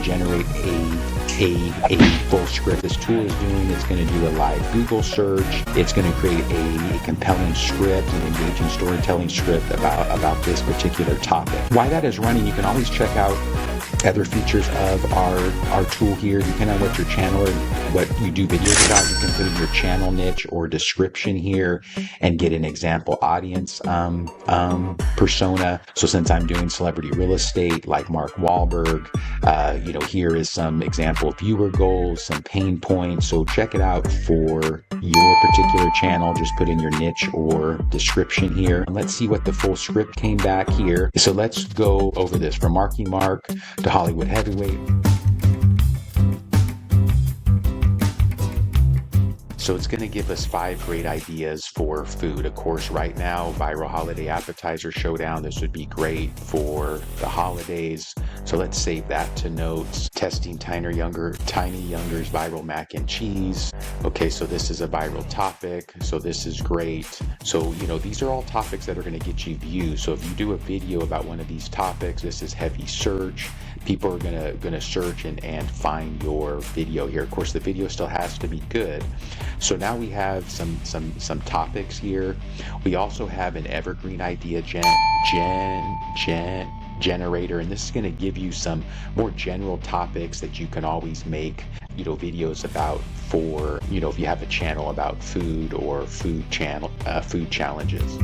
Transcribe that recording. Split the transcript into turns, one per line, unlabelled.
generate a full script. This tool is doing, it's going to do a live Google search. It's going to create a compelling script, an engaging storytelling script about this particular topic. While that is running, you can always check out other features of our tool here. Depending on what your channel or what you do videos about, you can put in your channel niche or description here and get an example audience persona. So since I'm doing celebrity real estate like Mark Wahlberg, here is some example viewer goals, some pain points. So check it out for your particular channel. Just put in your niche or description here. And let's see what the full script came back here. So let's go over this from Marky Mark to Hollywood Heavyweight. So it's going to give us 5 great ideas for food. Of course, right now, viral holiday appetizer showdown. This would be great for the holidays. So let's save that to notes. Testing Tiny Younger's viral mac and cheese. Okay, so this is a viral topic. So this is great. So, these are all topics that are going to get you views. So if you do a video about one of these topics, this is heavy search. People are gonna search and find your video here. Of course, the video still has to be good. So now we have some topics here. We also have an evergreen idea generator, and this is going to give you some more general topics that you can always make videos about for if you have a channel about food or food challenges.